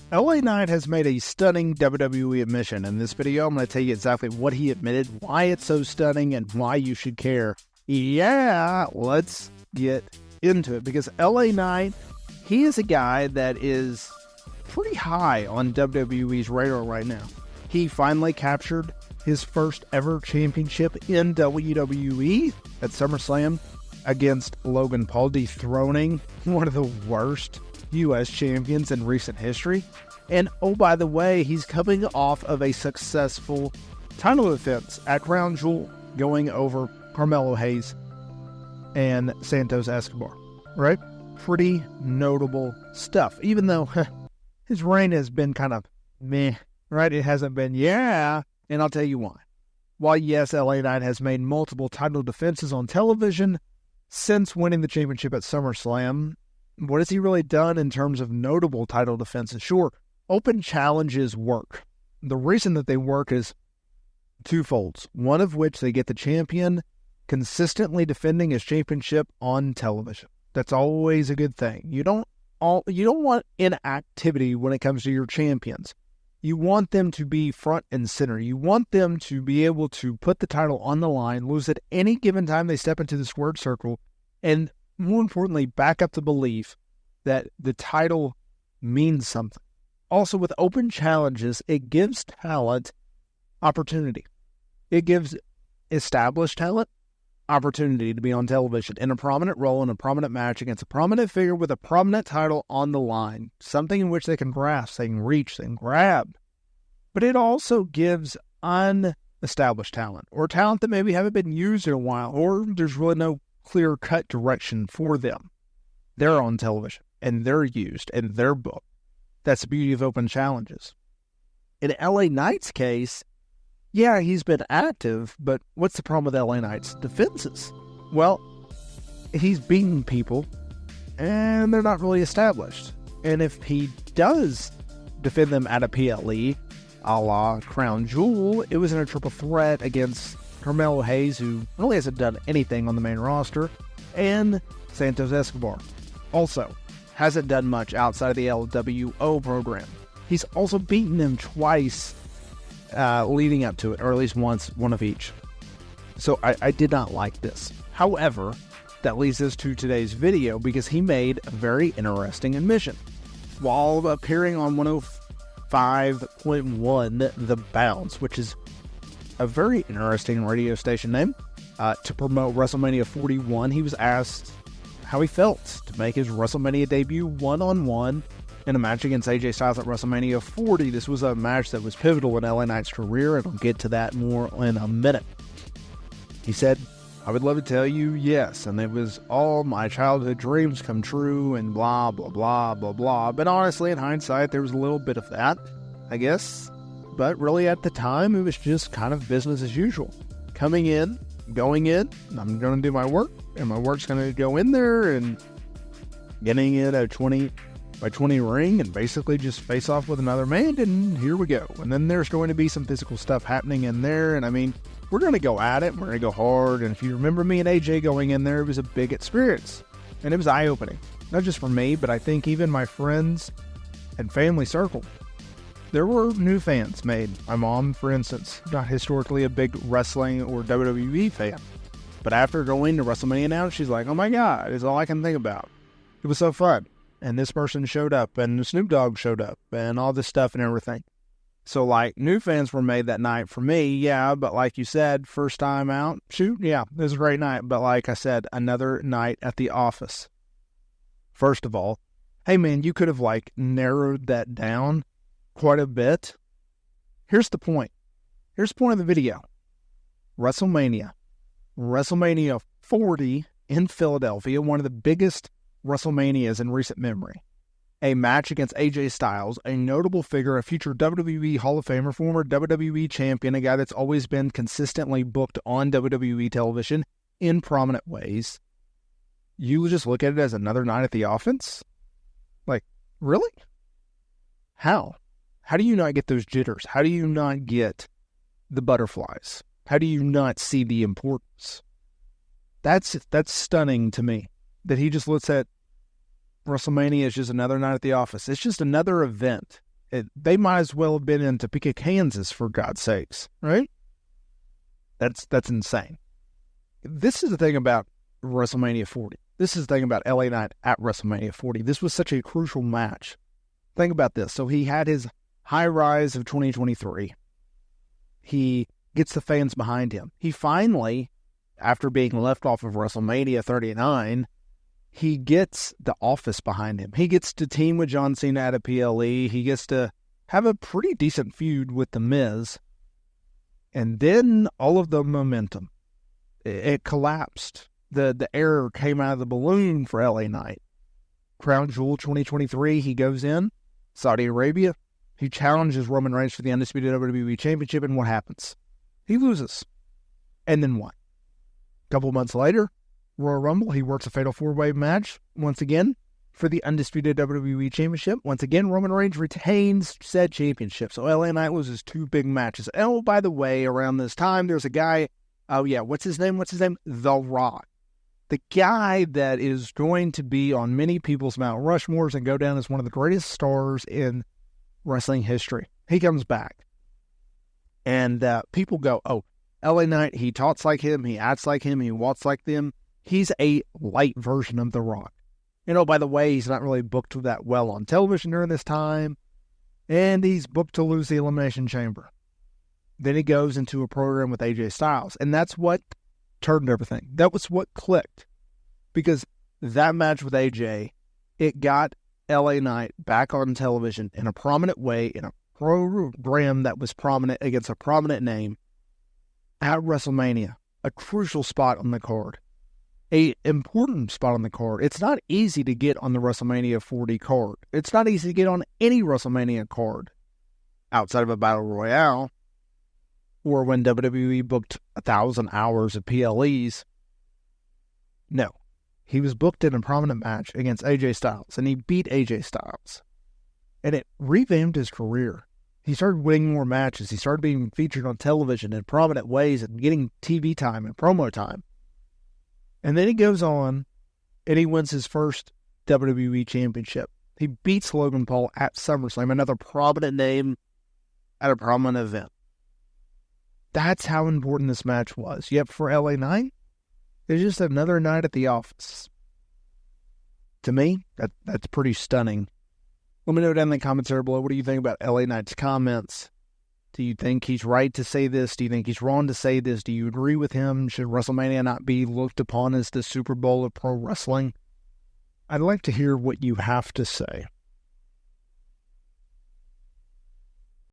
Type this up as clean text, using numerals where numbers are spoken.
LA Knight has made a stunning WWE admission. In this video, I'm going to tell you exactly what he admitted, why it's so stunning, and why you should care. Yeah, let's get into it. Because LA Knight, he is a guy that is pretty high on WWE's radar right now. He finally captured his first ever championship in WWE at SummerSlam against Logan Paul, dethroning one of the worst U.S. champions in recent history. And oh, by the way, he's coming off of a successful title defense at Crown Jewel, going over Carmelo Hayes and Santos Escobar, right? Pretty notable stuff, even though his reign has been kind of meh, right? It hasn't been, and I'll tell you why. While yes, LA Knight has made multiple title defenses on television since winning the championship at SummerSlam, what has he really done in terms of notable title defenses? Sure, open challenges work. The reason that they work is twofold. One of which they get the champion consistently defending his championship on television. That's always a good thing. You don't want inactivity when it comes to your champions. You want them to be front and center. You want them to be able to put the title on the line, lose at any given time they step into the squared circle, and more importantly, back up the belief that the title means something. Also, with open challenges, it gives talent opportunity. It gives established talent opportunity to be on television in a prominent role in a prominent match against a prominent figure with a prominent title on the line, something in which they can grasp, they can reach, they can grab. But it also gives unestablished talent, or talent that maybe haven't been used in a while, or there's really no clear-cut direction for them. They're on television, and they're used, and they're booked. That's the beauty of open challenges. In LA Knight's case, yeah, he's been active, but what's the problem with LA Knight's defenses? Well, he's beaten people, and they're not really established. And if he does defend them at a PLE, a la Crown Jewel, it was in a triple threat against Carmelo Hayes, who really hasn't done anything on the main roster, and Santos Escobar. Also, hasn't done much outside of the LWO program. He's also beaten them twice leading up to it, or at least once, one of each. So I did not like this. However, that leads us to today's video because he made a very interesting admission. While appearing on 105.1 The Bounce, which is a very interesting radio station name, to promote WrestleMania 41, he was asked how he felt to make his WrestleMania debut one-on-one in a match against AJ Styles at WrestleMania 40. This was a match that was pivotal in LA Knight's career, and I'll get to that more in a minute. He said, "I would love to tell you yes, and it was all my childhood dreams come true, and blah, blah, blah, blah, blah." But honestly, in hindsight, there was a little bit of that, I guess. But really, at the time, it was just kind of business as usual. Coming in, going in, I'm going to do my work, and my work's going to go in there, and getting it a 20 by 20 ring and basically just face off with another man, and here we go. And then there's going to be some physical stuff happening in there, and I mean, we're going to go at it, we're going to go hard, and if you remember me and AJ going in there, it was a big experience, and it was eye-opening. Not just for me, but I think even my friends and family circle. There were new fans made. My mom, for instance, not historically a big wrestling or WWE fan, but after going to WrestleMania now, she's like, oh my God, it's all I can think about. It was so fun. And this person showed up, and Snoop Dogg showed up, and all this stuff and everything. So, like, new fans were made that night for me, yeah, but like you said, first time out, shoot, yeah, it was a great night. But like I said, another night at the office. First of all, hey man, you could have, like, narrowed that down quite a bit. Here's the point. Here's the point of the video. WrestleMania 40 in Philadelphia, one of the biggest WrestleManias in recent memory. A match against AJ Styles, a notable figure, a future WWE Hall of Famer, former WWE champion, a guy that's always been consistently booked on WWE television in prominent ways. You just look at it as another night at the office? Like, really? How? How do you not get those jitters? How do you not get the butterflies? How do you not see the importance? That's stunning to me, that he just looks at WrestleMania as just another night at the office. It's just another event They might as well have been in Topeka, Kansas, for God's sakes, right? That's insane. This is the thing about WrestleMania 40. This is the thing about LA Knight at WrestleMania 40. This was such a crucial match. Think about this. So he had his high rise of 2023. He gets the fans behind him. He finally, after being left off of WrestleMania 39, he gets the office behind him. He gets to team with John Cena at a PLE. He gets to have a pretty decent feud with The Miz. And then all of the momentum, it collapsed. The air came out of the balloon for LA Knight. Crown Jewel 2023, he goes in, Saudi Arabia. He challenges Roman Reigns for the undisputed WWE Championship, and what happens? He loses. And then what? A couple months later, Royal Rumble, he works a fatal four-way match once again for the undisputed WWE Championship. Once again, Roman Reigns retains said championship. So LA Knight loses two big matches. Oh, by the way, around this time, there's a guy, what's his name? The Rock. The guy that is going to be on many people's Mount Rushmores and go down as one of the greatest stars in wrestling history. He comes back. And people go, oh, LA Knight, he talks like him, he acts like him, he walks like them. He's a light version of The Rock. By the way, he's not really booked that well on television during this time. And he's booked to lose the Elimination Chamber. Then he goes into a program with AJ Styles. And that's what turned everything. That was what clicked. Because that match with AJ, it got LA Knight back on television in a prominent way, in a program that was prominent against a prominent name at WrestleMania. A crucial spot on the card. An important spot on the card. It's not easy to get on the WrestleMania 40 card. It's not easy to get on any WrestleMania card outside of a Battle Royale or when WWE booked 1,000 hours of PLEs. No. He was booked in a prominent match against AJ Styles, and he beat AJ Styles. And it revamped his career. He started winning more matches. He started being featured on television in prominent ways and getting TV time and promo time. And then he goes on, and he wins his first WWE Championship. He beats Logan Paul at SummerSlam, another prominent name at a prominent event. That's how important this match was. Yet for LA Knight, it's just another night at the office. To me, that's pretty stunning. Let me know down in the comments area below, what do you think about LA Knight's comments? Do you think he's right to say this? Do you think he's wrong to say this? Do you agree with him? Should WrestleMania not be looked upon as the Super Bowl of pro wrestling? I'd like to hear what you have to say.